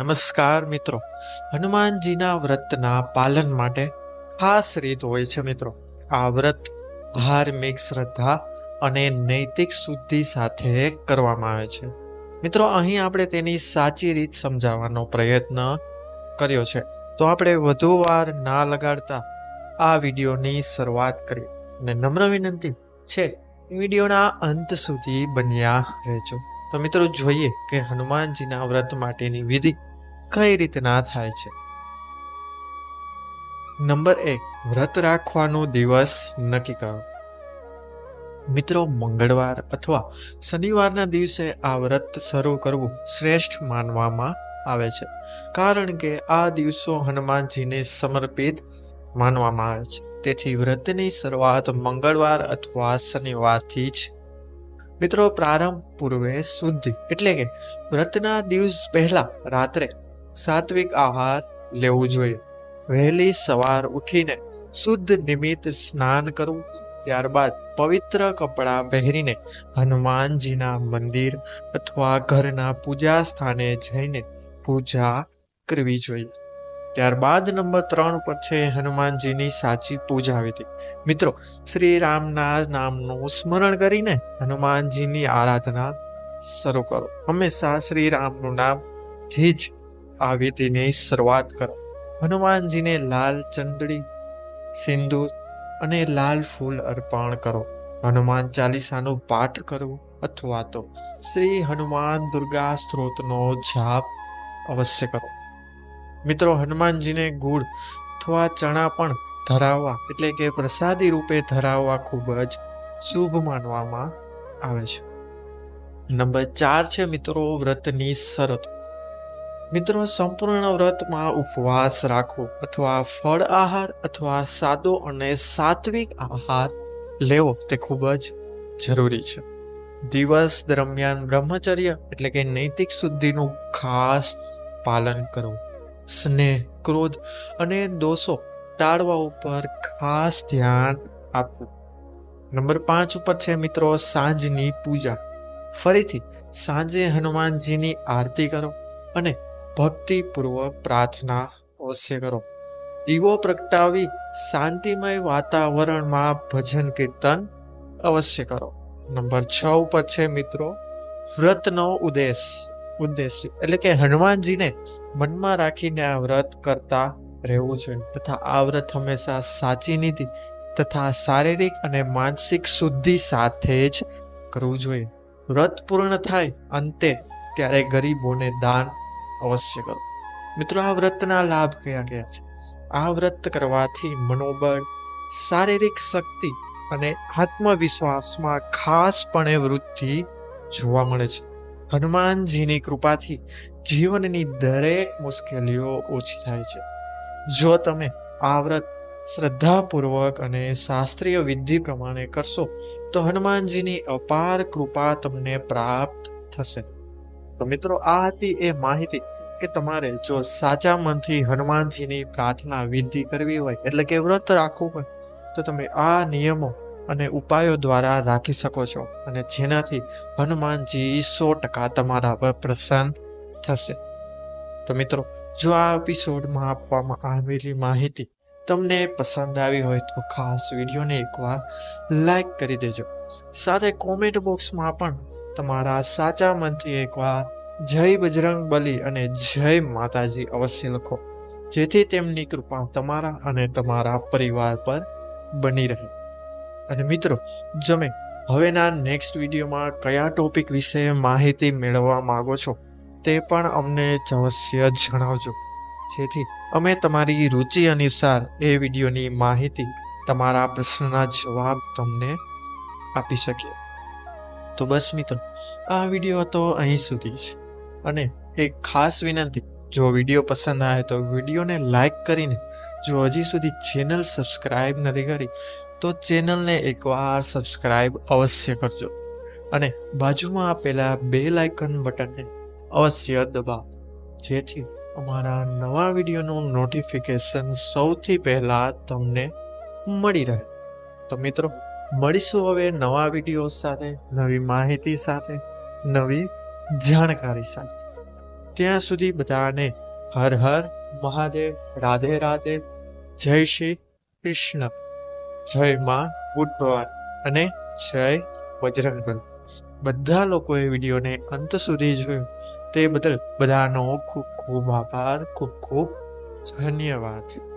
નમસ્કાર મિત્રો. હનુમાનજીના વ્રતના પાલન માટે ખાસ રીત હોય છે મિત્રો. આ વ્રત ધાર્મિક શ્રદ્ધા અને નૈતિક શુદ્ધિ સાથે કરવામાં આવે છે. મિત્રો અહીં આપણે તેની સાચી રીત સમજાવવાનો પ્રયત્ન કર્યો છે. તો આપણે વધુ વાર ના લગાડતા આ વિડીયોની શરૂઆત કરીએ અને નમ્ર વિનંતી છે વિડીયોના અંત સુધી બન્યા રહેજો. તો મિત્રો જોઈએ કે હનુમાનજીના વ્રત માટેની વિધિ કઈ રીતના થાય છે. નંબર 1, વ્રત રાખવાનો દિવસ નક્કી કરો. મિત્રો મંગળવાર અથવા શનિવારના દિવસે આ વ્રત શરૂ કરવું શ્રેષ્ઠ માનવામાં આવે છે, કારણ કે આ દિવસો હનુમાનજીને સમર્પિત માનવામાં આવે છે. તેથી વ્રતની શરૂઆત મંગળવાર અથવા શનિવારથી જ. મિત્રો પ્રારંભ પૂર્વે શુદ્ધિ એટલે કે વ્રતના દિવસ પહેલા રાત્રે સાત્વિક આહાર લેવું જોઈએ. વહેલી સવાર ઉઠીને શુદ્ધ નિમિત્ત સ્નાન કરવું, ત્યારબાદ પવિત્ર કપડાં પહેરીને હનુમાનજીના મંદિર અથવા ઘરના પૂજા સ્થાને જઈને પૂજા કરવી જોઈએ. ત્યારબાદ નંબર 3 ઉપર છે હનુમાનજીની સાચી પૂજા વિધિ. મિત્રો શ્રી રામના નામનું સ્મરણ કરીને હનુમાનજીની આરાધના શરૂ કરો. હંમેશા શ્રી રામનું નામથી જ આ વિધિની શરૂઆત કરો. હનુમાનજીને લાલ ચંદડી, સિંદૂર અને લાલ ફૂલ અર્પણ કરો. હનુમાન ચાલીસાનું પાઠ કરવું અથવા તો શ્રી હનુમાન દુર્ગા સ્ત્રોતનો જાપ અવશ્ય કરો. મિત્રો હનુમાનજીને ગુડ અથવા ચણા પણ ધરાવવા એટલે કે પ્રસાદી રૂપે ધરાવવા ખૂબ જ શુભ માનવામાં આવે છે. નંબર 4 છે મિત્રો વ્રતની શરતો. મિત્રો સંપૂર્ણ વ્રતમાં ઉપવાસ રાખવો અથવા ફળ આહાર અથવા સાદો અને સાત્વિક આહાર લેવો તે ખૂબ જ જરૂરી છે. દિવસ દરમિયાન બ્રહ્મચર્ય એટલે કે નૈતિક શુદ્ધિનું ખાસ પાલન કરવું. સ્નેહ, ક્રોધ અને દોષો ટાળવા ઉપર ખાસ ધ્યાન આપવું. નંબર 5 ઉપર છે મિત્રો સાંજની પૂજા. ફરીથી સાંજે હનુમાનજીની આરતી કરો અને ભક્તિપૂર્વક પ્રાર્થના અવશ્ય કરો. દીવો પ્રગટાવી શાંતિમય વાતાવરણમાં ભજન કીર્તન અવશ્ય કરો. નંબર 6 ઉપર છે મિત્રો વ્રતનો ઉદ્દેશ્ય એટલે કે હનુમાનજીને મનમાં રાખીને આ વ્રત કરતા રહેવું જોઈએ તથા આ વ્રત હંમેશા સાચી નીતિ તથા શારીરિક અને માનસિક શુદ્ધિ સાથે જ કરવું જોઈએ. વ્રત પૂર્ણ થાય અંતે ત્યારે ગરીબોને દાન અવશ્ય કરો. મિત્રો આ વ્રતના લાભ કયા કયા છે? આ વ્રત કરવાથી મનોબળ, શારીરિક શક્તિ અને આત્મવિશ્વાસમાં ખાસપણે વૃદ્ધિ જોવા મળે છે. હનુમાનજીની કૃપાથી જીવનની દરેક મુશ્કેલીઓ ઓછી થાય છે. જો તમે આ વ્રત શ્રદ્ધાપૂર્વક અને શાસ્ત્રીય વિધિ પ્રમાણે કરશો તો હનુમાનજીની અપાર કૃપા તમને પ્રાપ્ત થશે. તો મિત્રો આ હતી એ માહિતી કે તમારે જો સાચા મનથી હનુમાનજીની પ્રાર્થના વિધિ કરવી હોય એટલે કે વ્રત રાખવું હોય તો તમે આ નિયમો અને ઉપાયો દ્વારા રાખી શકો છો અને જેનાથી હનુમાનજી 100% તમારા પર પ્રસન્ન થશે. તો મિત્રો જો આ એપિસોડમાં આપવામાં આવેલી માહિતી તમને પસંદ આવી હોય તો ખાસ વિડીયોને એકવાર લાઈક કરી દેજો. સાથે કોમેન્ટ બોક્સમાં પણ તમારા સાચા મનથી એકવાર જય બજરંગ બલી અને જય માતાજી અવશ્ય લખો, જેથી તેમની કૃપા તમારા અને તમારા પરિવાર પર બની રહે. અને મિત્રો તમે હવેના નેક્સ્ટ વિડીયોમાં કયા ટોપિક વિશે માહિતી મેળવવા માંગો છો તે પણ અમને અવશ્ય જણાવજો, જેથી અમે તમારી રુચિ અનુસાર એ વિડીયોની માહિતી, તમારા પ્રશ્નના જવાબ તમને આપી શકીએ. તો બસ મિત્રો આ વિડીયો હતો અહીં સુધી જ. અને એક ખાસ વિનંતી, જો વિડીયો પસંદ આવે તો વિડીયોને લાઈક કરીને, જો હજી સુધી ચેનલ સબસ્ક્રાઈબ નથી કરી તો ચેનલને એકવાર સબસ્ક્રાઈબ અવશ્ય કરજો અને બાજુમાં આપેલા બેલ આઇકન બટનને અવશ્ય દબાવો, જેથી અમારા નવા વિડીયોનું નોટિફિકેશન સૌથી પહેલા તમને મળી રહે. તો મિત્રો મળીશું હવે નવા વિડીયો સાથે, નવી માહિતી સાથે, નવી જાણકારી સાથે. ત્યાં સુધી બધાને હર હર મહાદેવ, રાધે રાધે, જય શ્રી કૃષ્ણ, જય માં બુદ્ધ ભગવાન અને જય બજરંગબલી. બધા લોકોએ વિડીયોને અંત સુધી જોયું તે બદલ બધાનો ખૂબ ખૂબ આભાર, ખૂબ ખૂબ ધન્યવાદ.